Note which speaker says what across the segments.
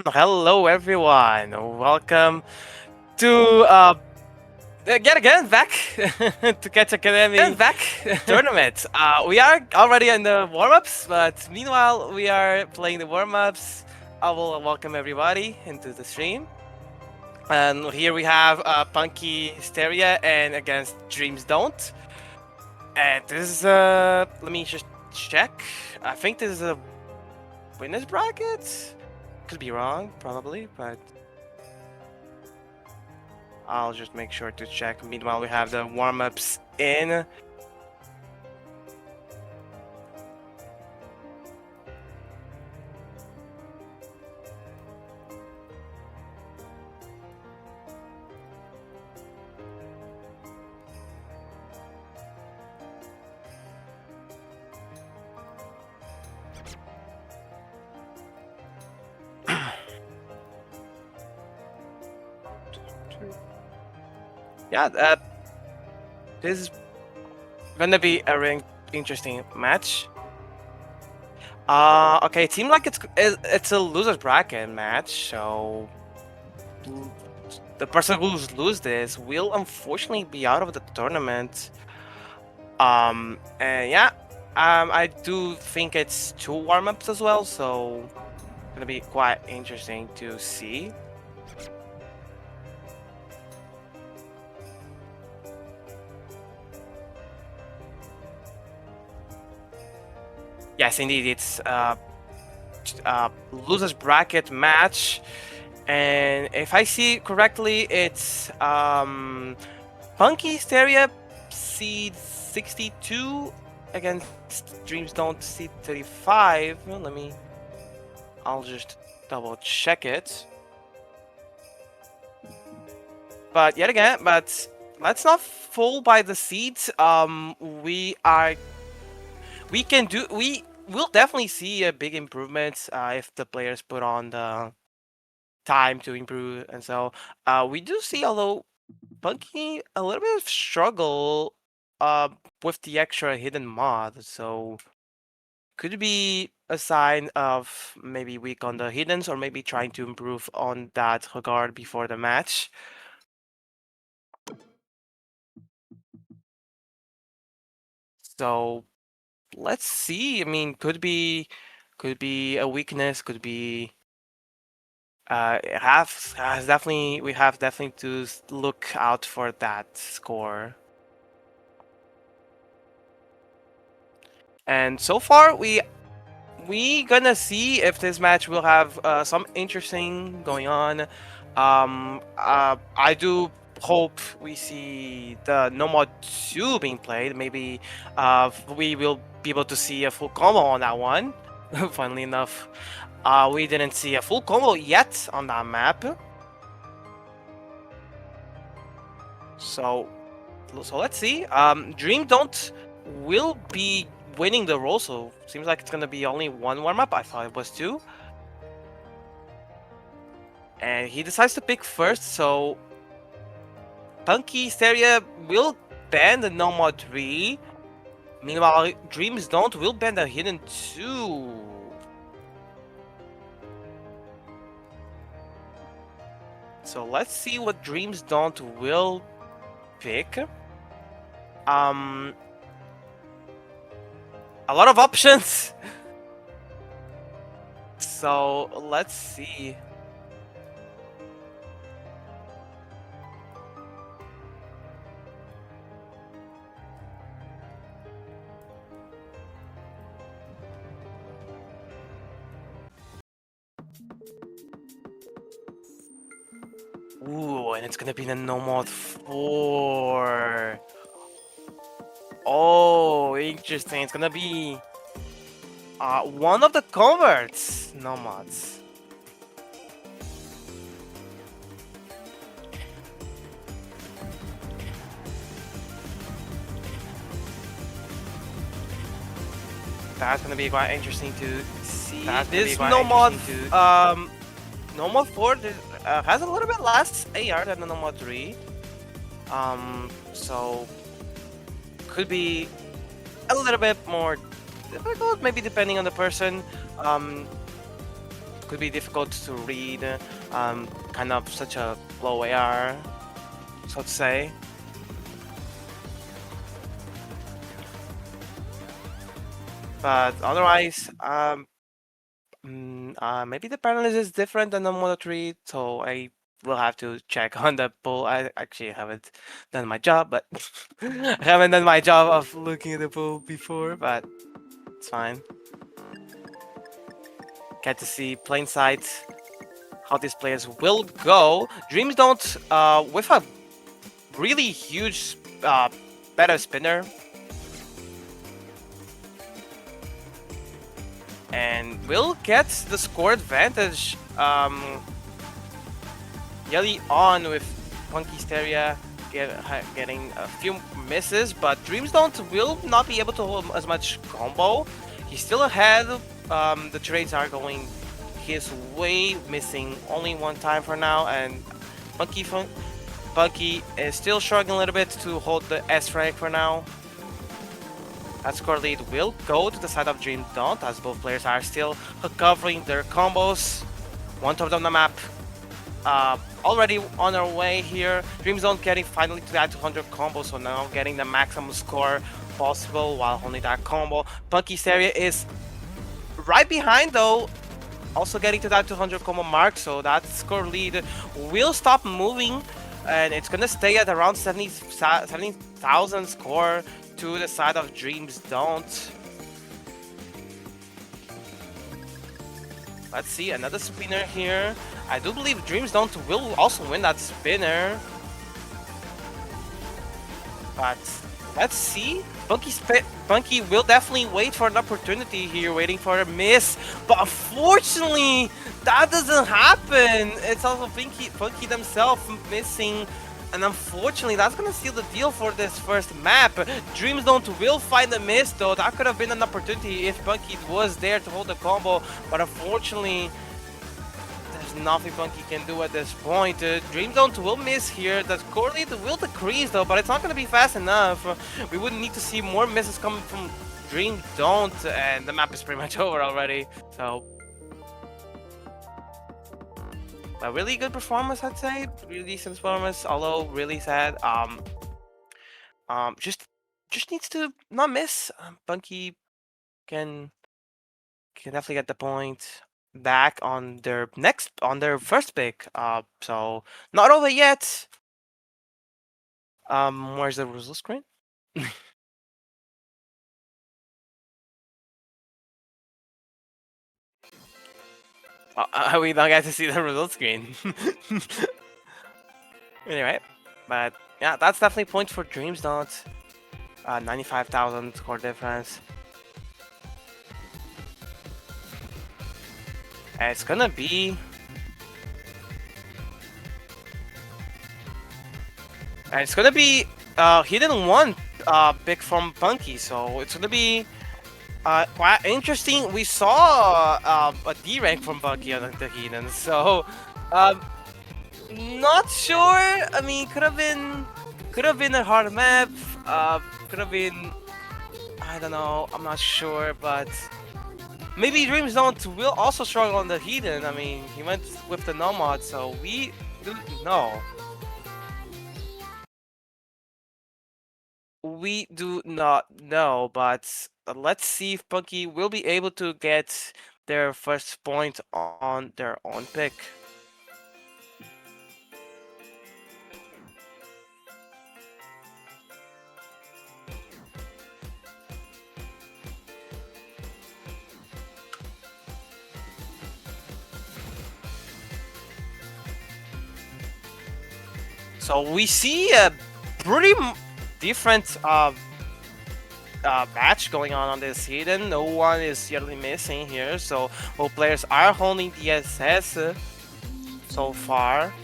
Speaker 1: Hello, everyone. Welcome to yet again back to Catch Academy tournament. We are already in the warm-ups, but meanwhile we are playing the warm-ups. I will welcome everybody into the stream. And here we have Punkysteria and against Dreams Don't. And this is let me just check. I think this is a winners bracket. Could be wrong, probably, but I'll just make sure to check. Meanwhile, we have the warm-ups in. Yeah, this is gonna be a really interesting match. Okay, it seems like it's a losers bracket match, so the person who's lose this will unfortunately be out of the tournament. And yeah, I do think it's 2 warm-ups as well, so gonna be quite interesting to see. Yes, indeed, it's losers bracket match, and if I see correctly, it's Punkysteria seed 62 against Dreams Don't seed 35. I'll just double check it. But yet again, let's not fool by the seeds. We'll definitely see a big improvement if the players put on the time to improve, and so we do see, although Punky a little bit of struggle with the extra hidden mod, so could be a sign of maybe weak on the hiddens, or maybe trying to improve on that regard before the match. So let's see. I mean, could be a weakness, could be we have definitely to look out for that score. And so far we gonna see if this match will have some interesting going on. I do hope we see the No Mod 2 being played. Maybe we will be able to see a full combo on that one. Funnily enough, we didn't see a full combo yet on that map. So let's see. Dream Don't will be winning the role, so seems like it's gonna be only 1 warm-up. I thought it was 2. And he decides to pick first, so Punkysteria will ban the No Mod 3. Meanwhile, Dreams Don't will ban the Hidden 2. So let's see what Dreams Don't will pick. A lot of options. So let's see. Ooh, and it's gonna be the No Mod 4. Oh, interesting. It's gonna be one of the converts No Mods. That's gonna be quite interesting to see. This No Mod, No Mod 4 has a little bit less AR than the No Mod 3. So could be a little bit more difficult, maybe depending on the person. could be difficult to read. Kind of such a low AR, so to say. But otherwise, maybe the panelist is different than the Mono 3, so I will have to check on the poll. I actually haven't done my job, but I haven't done my job of looking at the poll before, but it's fine. Get to see plain sight how these players will go. Dreams don't, with a really huge better spinner. And will get the score advantage early on with Punkysteria getting a few misses, but Dreams don't will not be able to hold as much combo. He's still ahead. The trades are going his way, missing only one time for now, and Punky is still struggling a little bit to hold the S rank for now. That score lead will go to the side of Dream Don't, as both players are still recovering their combos. One top on the map, already on our way here. Dreams Don't getting finally to that 200 combo, so now getting the maximum score possible while holding that combo. Punkysteria is right behind though, also getting to that 200 combo mark, so that score lead will stop moving, and it's gonna stay at around 70,000 score to the side of Dreams Don't. Let's see, another spinner here. I do believe Dreams Don't will also win that spinner. But let's see. Punky will definitely wait for an opportunity here, waiting for a miss. But unfortunately, that doesn't happen. It's also Punky themselves missing. And unfortunately, that's gonna seal the deal for this first map. Dreams Don't will find a miss though. That could have been an opportunity if Punky was there to hold the combo. But unfortunately, there's nothing Punky can do at this point. Dreams Don't will miss here. The score lead will decrease though, but it's not gonna be fast enough. We would need to see more misses coming from Dreams Don't, and the map is pretty much over already. So a really good performance, I'd say. Really decent performance, although really sad. Just needs to not miss. Punky can definitely get the point back on their first pick. So not over yet. Where's the result screen? We don't get to see the result screen. Anyway, but yeah, that's definitely point for Dreams Don't. 95,000 score difference. And it's gonna be hidden one pick from Punky, so it's gonna be quite interesting. We saw a D rank from Punky on the Hidden, so not sure. I mean, could have been a hard map. Could have been, I don't know. I'm not sure, but maybe Dreams Don't will also struggle on the Hidden. I mean, he went with the Nomad, so we don't know. We do not know, but let's see if Punky will be able to get their first point on their own pick. So we see a pretty different match going on this Hidden. No one is really missing here, so both players are holding the SS so far.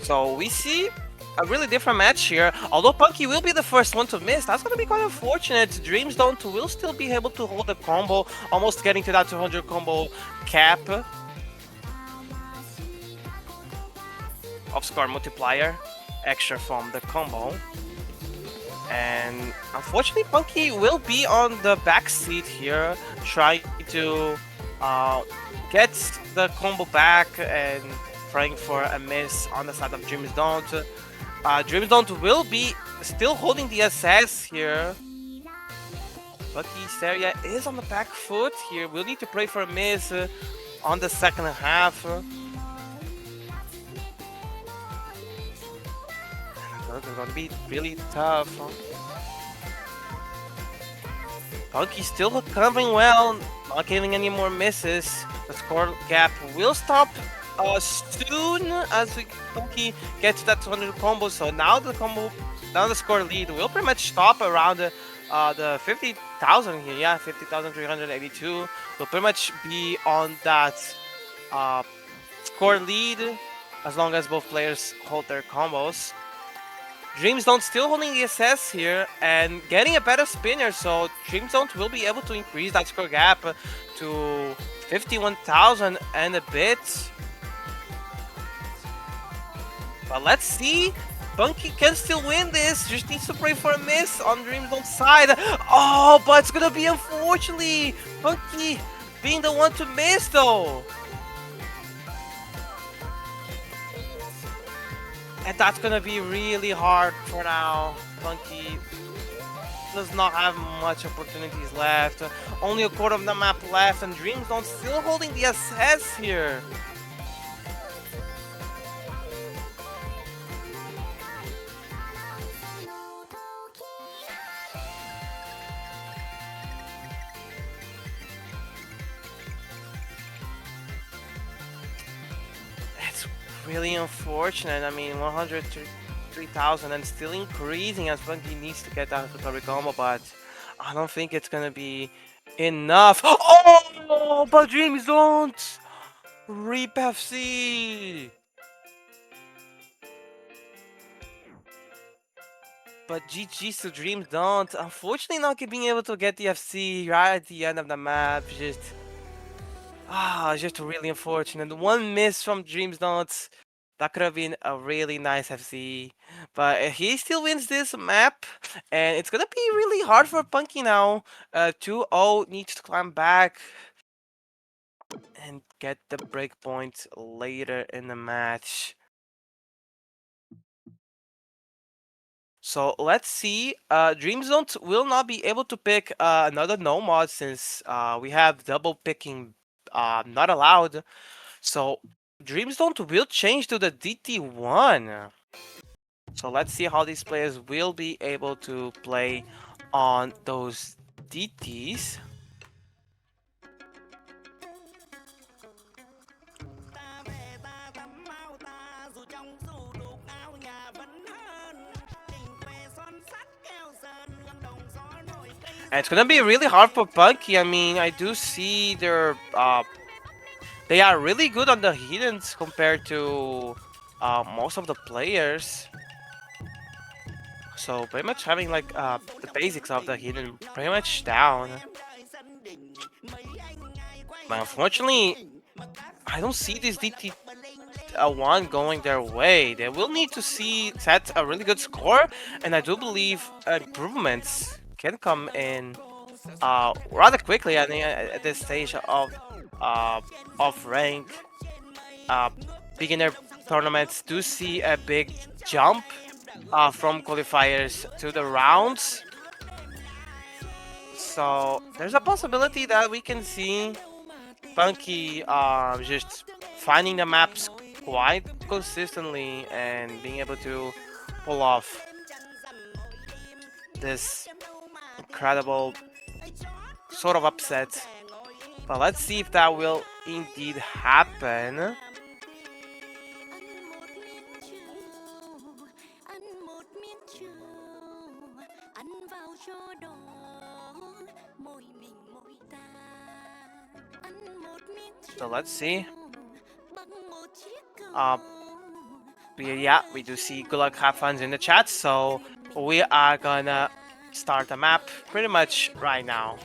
Speaker 1: So we see a really different match here. Although Punky will be the first one to miss, that's going to be quite unfortunate. Dreams Don't will still be able to hold the combo, almost getting to that 200 combo cap of score multiplier, extra from the combo. And unfortunately, Punky will be on the back seat here, trying to uh, get the combo back and trying for a miss on the side of Dreams Don't. Dreams Don't will be still holding the SS here. Punkysteria is on the back foot here. We'll need to pray for a miss on the second half. It's going to be really tough. Punky still covering well, not giving any more misses. The score gap will stop soon as Punky gets to that 200 combo. So now the score lead will pretty much stop around the 50,000 here. Yeah, 50,382 will pretty much be on that score lead as long as both players hold their combos. Dreams Don't still holding the SS here and getting a better spinner, so Dreams Don't will be able to increase that score gap to 51,000 and a bit. But let's see. Punky can still win this. Just needs to pray for a miss on Dreams Don't side. Oh, but it's gonna be unfortunately Punky being the one to miss though. And that's gonna be really hard for now. Punky does not have much opportunities left. Only a quarter of the map left, and Dreams Don't still holding the SS here. It's really unfortunate. I mean, 103,000 and still increasing as Punky needs to get that recovery combo, but I don't think it's gonna be enough. Oh, but Dreams Don't! Reap FC! But GG's to Dreams Don't. Unfortunately, not being able to get the FC right at the end of the map. Just really unfortunate. One miss from Dreams Don't. That could have been a really nice FC. But he still wins this map. And it's gonna be really hard for Punky now. 2-0 needs to climb back and get the breakpoint later in the match. So let's see. Dream Don't will not be able to pick another no mod since we have double picking not allowed. So Dream Don't will change to the DT1. So let's see how these players will be able to play on those DTs. And it's gonna be really hard for Punky. I mean, I do see they are really good on the hiddens compared to most of the players. So pretty much having like the basics of the hidden pretty much down. But unfortunately, I don't see this DT1 going their way. They will need to set a really good score, and I do believe improvements can come in rather quickly. I think at this stage of rank, beginner tournaments do see a big jump from qualifiers to the rounds. So there's a possibility that we can see Punky just finding the maps quite consistently and being able to pull off this incredible sort of upset. But let's see if that will indeed happen. So let's see. Yeah, we do see good luck, have fun in the chat. So we are gonna start the map pretty much right now.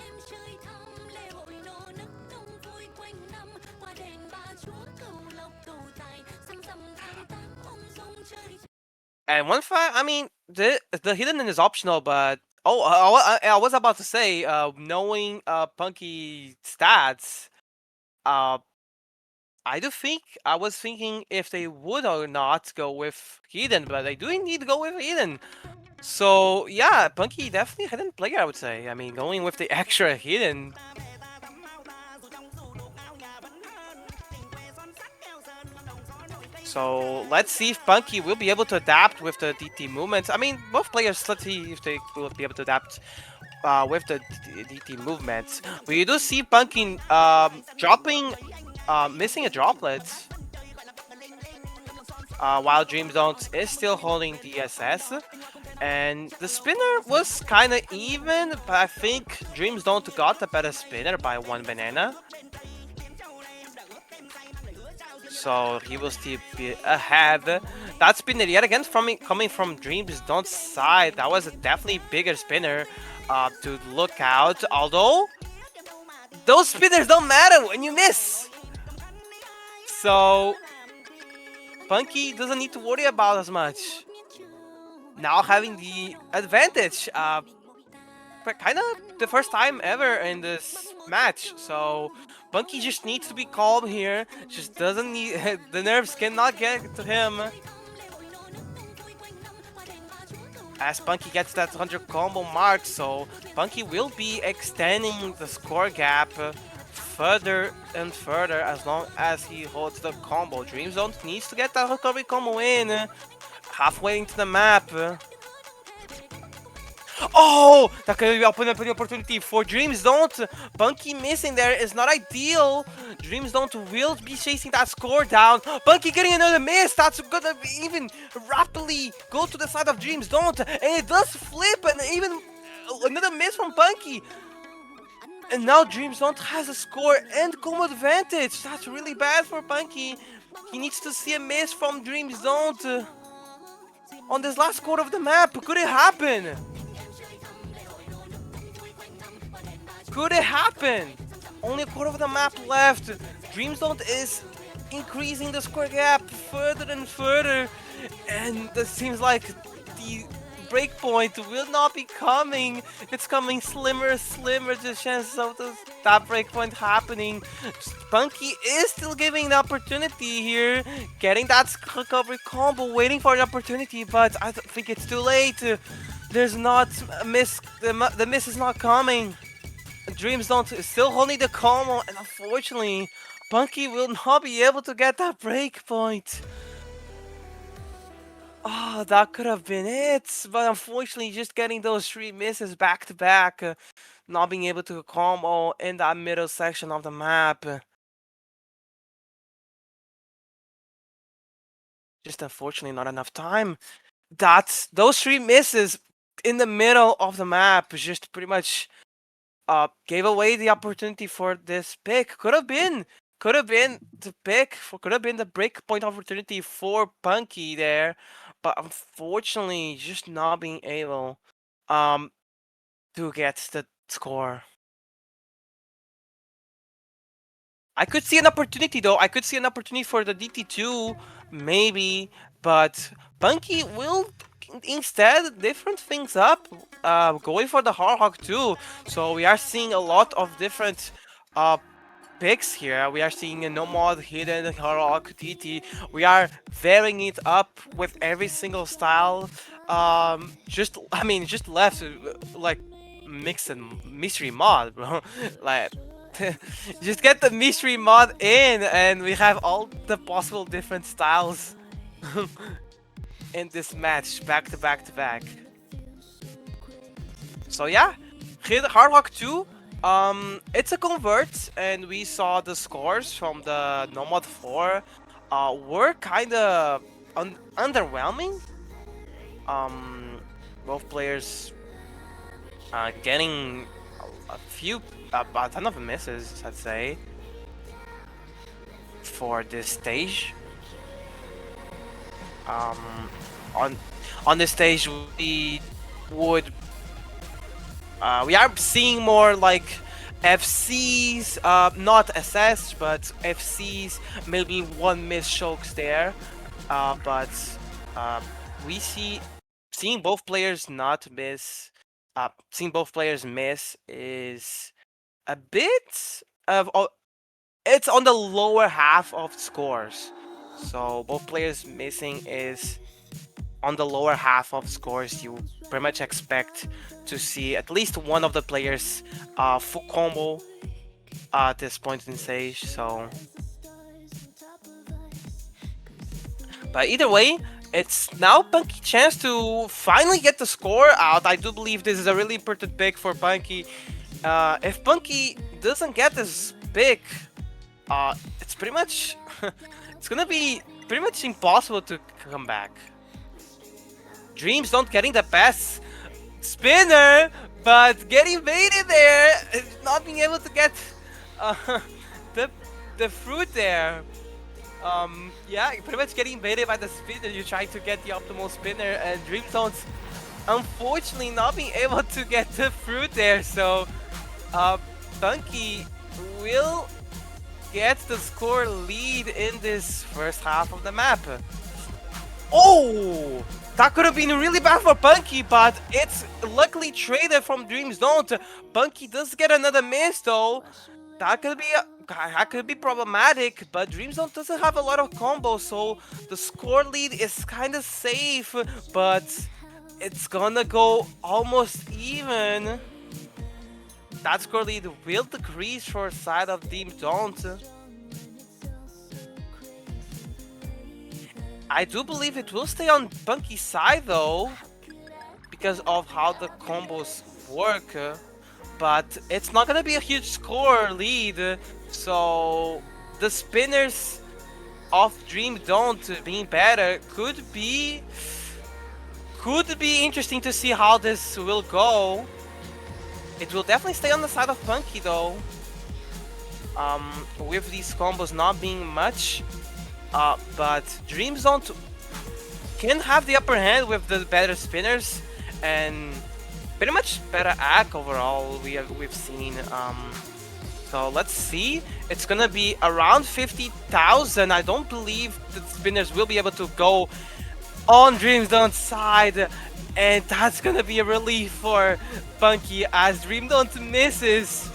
Speaker 1: And one fact, I mean, the hidden is optional, but oh, I was about to say, knowing Punky stats, uh, I was thinking if they would or not go with hidden, but they do indeed go with hidden. So yeah, Punky definitely a hidden player, I would say. I mean, going with the extra hidden. So let's see if Punky will be able to adapt with the DT movements. I mean, both players, let's see if they will be able to adapt with the DT movements. We do see Punky dropping, missing a droplet, while Dream Zones is still holding DSS. And the spinner was kind of even, but I think Dreams Don't got the better spinner by 1 banana. So he will still be ahead. That spinner yet again coming from Dreams Don't side. That was a definitely bigger spinner to look out. Although those spinners don't matter when you miss. So Punky doesn't need to worry about as much. Now having the advantage, kind of the first time ever in this match. So Punky just needs to be calm here. Just doesn't need the nerves cannot get to him. As Punky gets that 100 combo mark, so Punky will be extending the score gap further and further as long as he holds the combo. Dream Zone needs to get that recovery combo in. Halfway into the map. Oh! That could open up the opportunity for Dreams Don't. Punky missing there is not ideal. Dreams Don't will be chasing that score down. Punky getting another miss. That's gonna even rapidly go to the side of Dreams Don't. And it does flip and even another miss from Punky. And now Dreams Don't has a score and combo advantage. That's really bad for Punky. He needs to see a miss from Dreams Don't. On this last quarter of the map, could it happen? Could it happen? Only a quarter of the map left. Dreams Don't is increasing the score gap further and further. And it seems like the breakpoint will not be coming. It's coming slimmer, the chances of that breakpoint happening. Punky is still giving the opportunity here, getting that recovery combo, waiting for an opportunity, but I think it's too late. There's not a miss, the miss is not coming. Dreams Don't still holding the combo, and unfortunately, Punky will not be able to get that breakpoint. Oh, that could have been it, but unfortunately, just getting those 3 misses back to back, not being able to combo in that middle section of the map. Just unfortunately, not enough time. Those 3 misses in the middle of the map just pretty much gave away the opportunity for this pick. Could have been the pick could have been the breakpoint opportunity for Punky there, but unfortunately just not being able to get the score. I could see an opportunity though. I could see an opportunity for the DT2 maybe, but Punky will instead different things up, going for the Hard Hawk too. So we are seeing a lot of different picks here. We are seeing a no mod hidden Hard Hawk DT. We are varying it up with every single style. Just left like mix and mystery mod, bro. Like just get the mystery mod in, and we have all the possible different styles. In this match, back to back. So yeah, Hard Hawk 2, it's a convert, and we saw the scores from the Nomad 4 were kind of underwhelming. Both players getting a ton of misses, I'd say, for this stage. On this stage, we are seeing more like FCs, not SS, but FCs, maybe 1 miss chokes there, but we see seeing both players not miss, seeing both players miss is a bit of it's on the lower half of scores. So both players missing is on the lower half of scores. You pretty much expect to see at least one of the players full combo at this point in stage. So, but either way, it's now Punky's chance to finally get the score out. I do believe this is a really important pick for Punky. If Punky doesn't get this pick, it's pretty much it's gonna be pretty much impossible to come back. Dreams don't getting the best spinner, but getting baited there, not being able to get uh, the fruit there. Yeah, pretty much getting baited by the spinner. You try to get the optimal spinner, and Dreams don't, unfortunately, not being able to get the fruit there. So, Punky will get the score lead in this first half of the map. Oh! That could have been really bad for Punky, but it's luckily traded from Dreams Don't. Punky does get another miss though. That could be problematic, but Dreams Don't doesn't have a lot of combos, so the score lead is kind of safe, but it's gonna go almost even. That score lead will decrease for side of Dreams Don't. I do believe it will stay on Punky's side though, because of how the combos work, but it's not gonna be a huge score lead, so the spinners of Dream Don't being better could be interesting to see how this will go. It will definitely stay on the side of Punky though, with these combos not being much. But Dreams Don't can have the upper hand with the better spinners and pretty much better ACK overall we've seen. So let's see. It's gonna be around 50,000. I don't believe the spinners will be able to go on Dreams Don't side, and that's gonna be a relief for Punky as Dream Don't misses.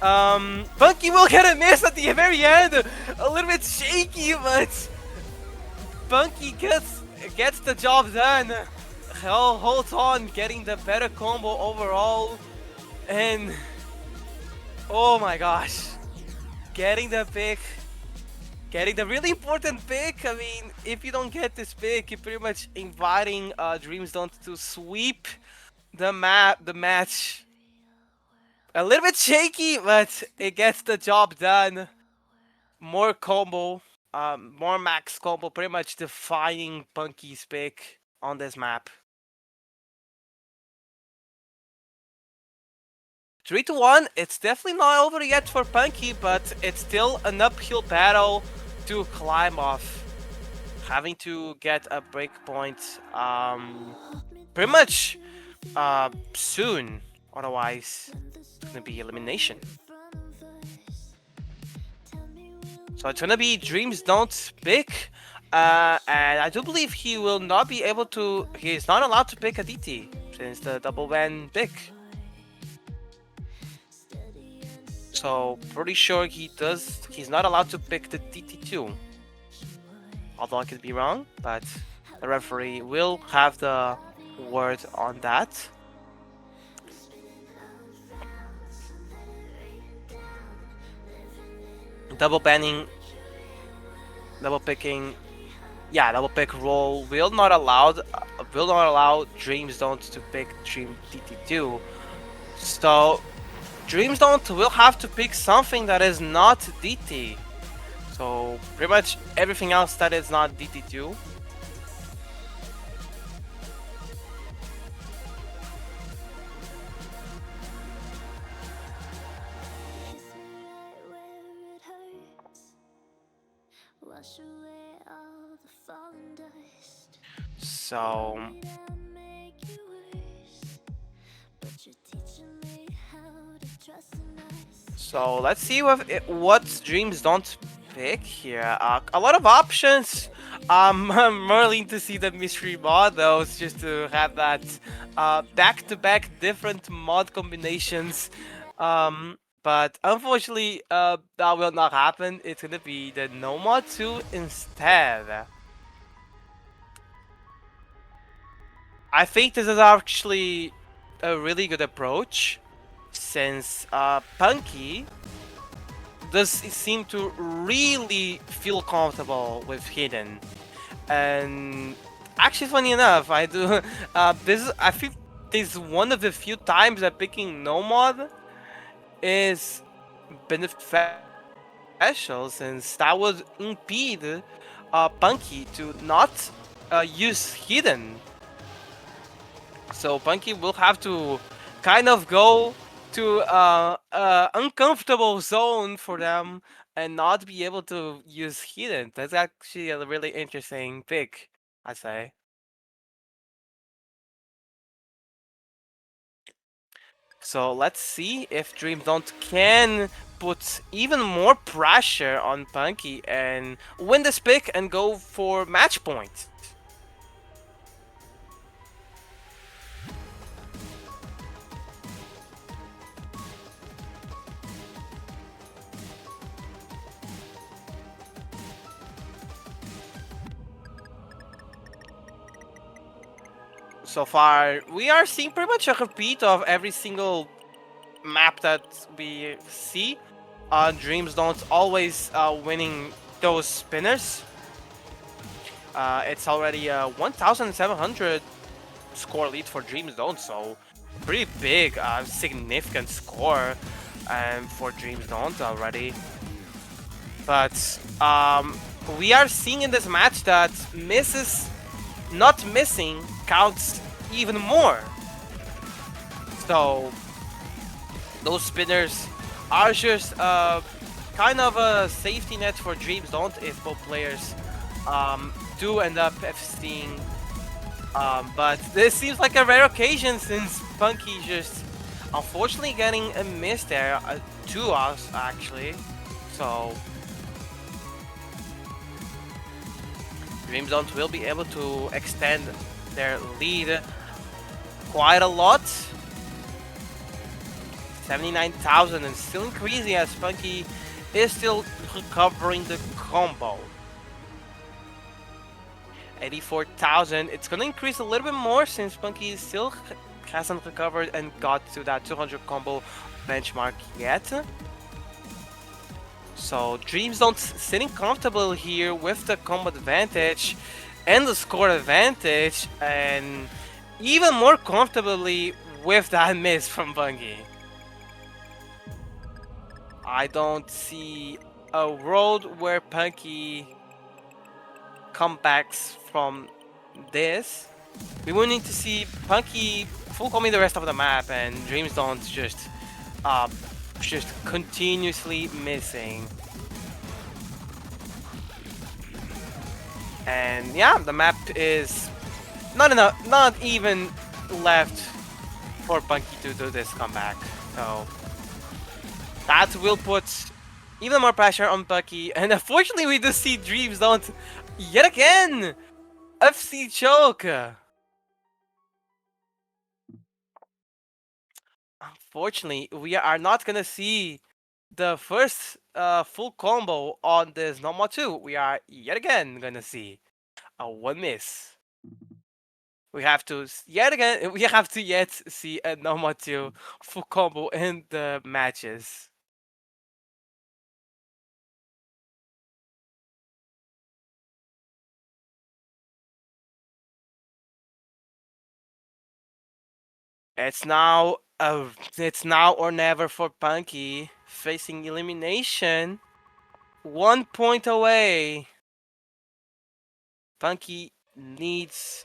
Speaker 1: Punky will get a miss at the very end. A little bit shaky, but Punky gets the job done. Holds on, getting the better combo overall, and oh my gosh, getting the pick, getting the really important pick. I mean, if you don't get this pick, you're pretty much inviting Dreams Don't to sweep the match. A little bit shaky, but it gets the job done. More combo, more max combo, pretty much defining Punky's pick on this map. 3-1, it's definitely not over yet for Punky, but it's still an uphill battle to climb off. Having to get a breakpoint pretty much soon, otherwise it's gonna be elimination. So it's gonna be Dreams Don't pick, and I do believe he will not be able to. He is not allowed to pick a DT since the double ban pick. So pretty sure he's not allowed to pick the DT2. Although I could be wrong, but the referee will have the word on that. Double banning, double picking, yeah, double pick roll will not allow Dreams Don't to pick Dream DT2. So Dreams Don't will have to pick something that is not DT. So pretty much everything else that is not DT2. So let's see what Dreams Don't pick here. A lot of options. I'm willing to see the mystery mod though, it's just to have that back-to-back different mod combinations. But unfortunately, that will not happen. It's gonna be the no mod 2 instead. I think this is actually a really good approach, since Punky does seem to really feel comfortable with Hidden. And actually, funny enough, I do. I think this is one of the few times that picking no mod is beneficial, since that would impede Punky to not use Hidden. So Punky will have to kind of go to uncomfortable zone for them and not be able to use Hidden. That's actually a really interesting pick, I say. So let's see if Dream Don't can put even more pressure on Punky and win this pick and go for match point. So far, we are seeing pretty much a repeat of every single map that we see. Dreams Don't always winning those spinners. It's already a 1,700 score lead for Dreams Don't, so pretty big, significant score for Dreams Don't already. But we are seeing in this match that not missing counts even more. So those spinners are just kind of a safety net for Dreams Don't if both players do end up FCing. But this seems like a rare occasion, since Punky just unfortunately getting a miss there, to us actually. So Dreams Don't will be able to extend their lead quite a lot. 79,000 and still increasing as Punky is still recovering the combo. 84,000. It's gonna increase a little bit more since Punky still hasn't recovered and got to that 200 combo benchmark yet. So Dreams Don't sitting comfortable here with the combo advantage and the score advantage, and even more comfortably with that miss from Bungie. I don't see a world where Punky comebacks from this. We will need to see Punky full combing the rest of the map and Dreams Don't just continuously missing. And yeah, the map is not even left for Punky to do this comeback. So that will put even more pressure on Punky. And unfortunately, we do see Dreams Don't yet again FC choke. Unfortunately, we are not gonna see the first full combo on this normal 2. We are yet again gonna see a one miss. We have to yet see a normal 2 full combo in the matches. It's now or never for Punky, facing elimination. 1 point away. Punky needs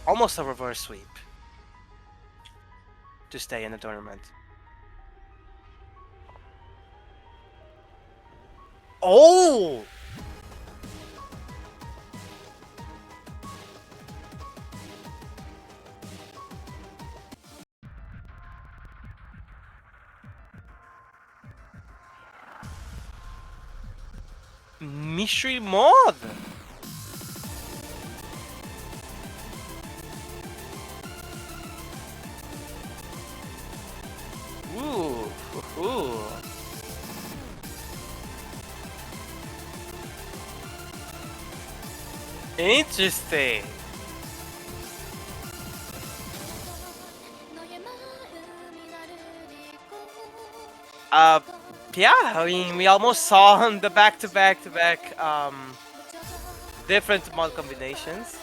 Speaker 1: almost a reverse sweep to stay in the tournament. Oh! mystery mod. Ooh, ooh. Interesting. Uh, yeah. I mean, we almost saw the back-to-back-to-back different mod combinations.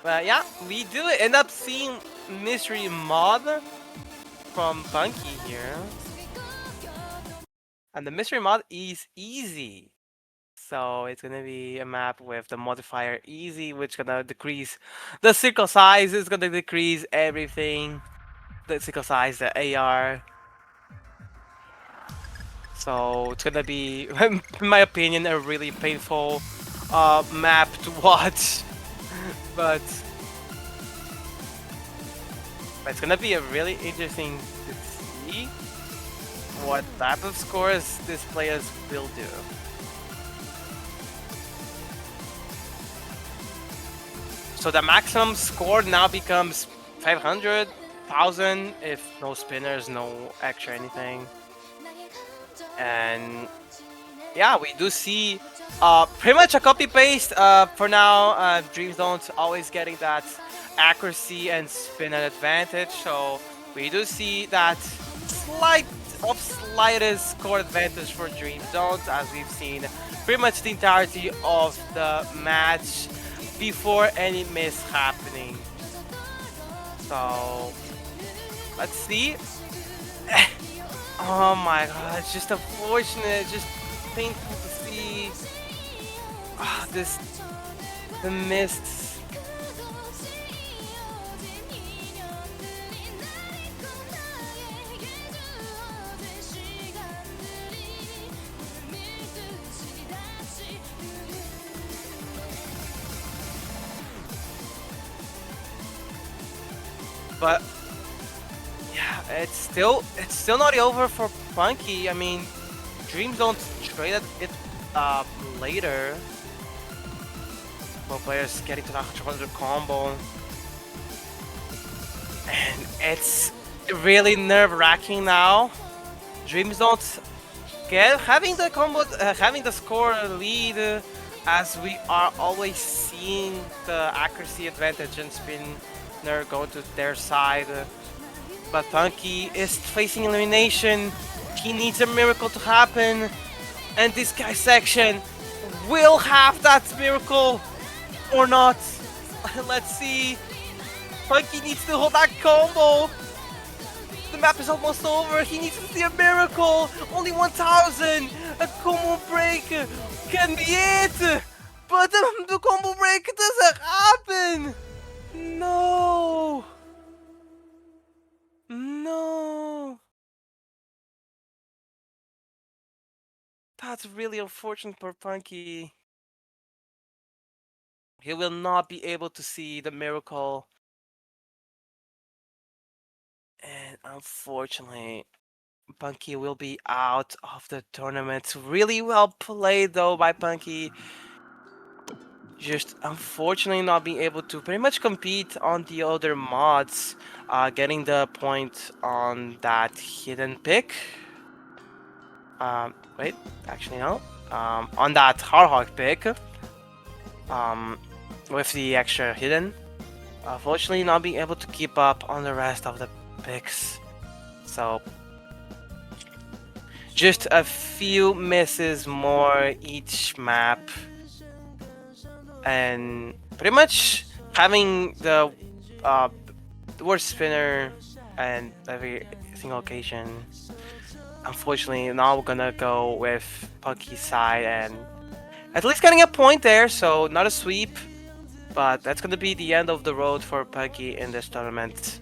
Speaker 1: But yeah, we do end up seeing mystery mod from Punky here, and the mystery mod is easy. So it's gonna be a map with the modifier easy, which gonna decrease the circle size. Is gonna decrease everything. The circle size, the AR. So it's gonna be, in my opinion, a really painful map to watch. but, but it's gonna be a really interesting to see what type of scores these players will do. So the maximum score now becomes 500,000 if no spinners, no extra anything. And yeah, we do see pretty much a copy paste for now. Dreams don't always getting that accuracy and spin advantage, so we do see that slightest score advantage for Dream Zones, as we've seen pretty much the entirety of the match before any miss happening. So let's see. Oh my god, it's just unfortunate, just painful to see. This the mists. But yeah, it's still not over for Punky. I mean, Dreams don't trade it later. Both players getting to that 100 combo, and it's really nerve-wracking now. Dreams don't get having the combo, having the score lead, as we are always seeing the accuracy advantage and spinner going to their side. But Punky is facing elimination. He needs a miracle to happen, and this guy section will have that miracle or not. Let's see. Punky needs to hold that combo. The map is almost over. He needs to see a miracle. Only 1,000. A combo break can be it. But the combo break doesn't happen. No. No. That's really unfortunate for Punky. He will not be able to see the miracle. And unfortunately, Punky will be out of the tournament. Really well played though by Punky. Just unfortunately not being able to pretty much compete on the other mods. Getting the point on that hidden pick. Wait, actually no. On that Hard Hog pick. With the extra hidden. Unfortunately not being able to keep up on the rest of the picks. So just a few misses more each map. And pretty much having the worst spinner and every single occasion. Unfortunately, now we're gonna go with Punky's side and at least getting a point there, so not a sweep. But that's gonna be the end of the road for Punky in this tournament.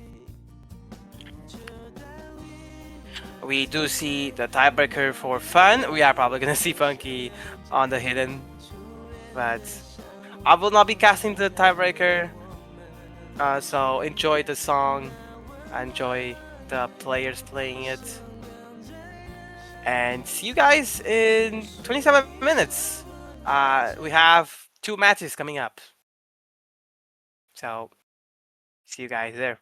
Speaker 1: We do see the tiebreaker for fun. We are probably gonna see Punky on the hidden, but I will not be casting the tiebreaker. So enjoy the song, enjoy the players playing it, and see you guys in 27 minutes. We have 2 matches coming up. So, see you guys there.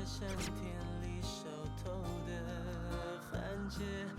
Speaker 2: 像田里熟透的番茄。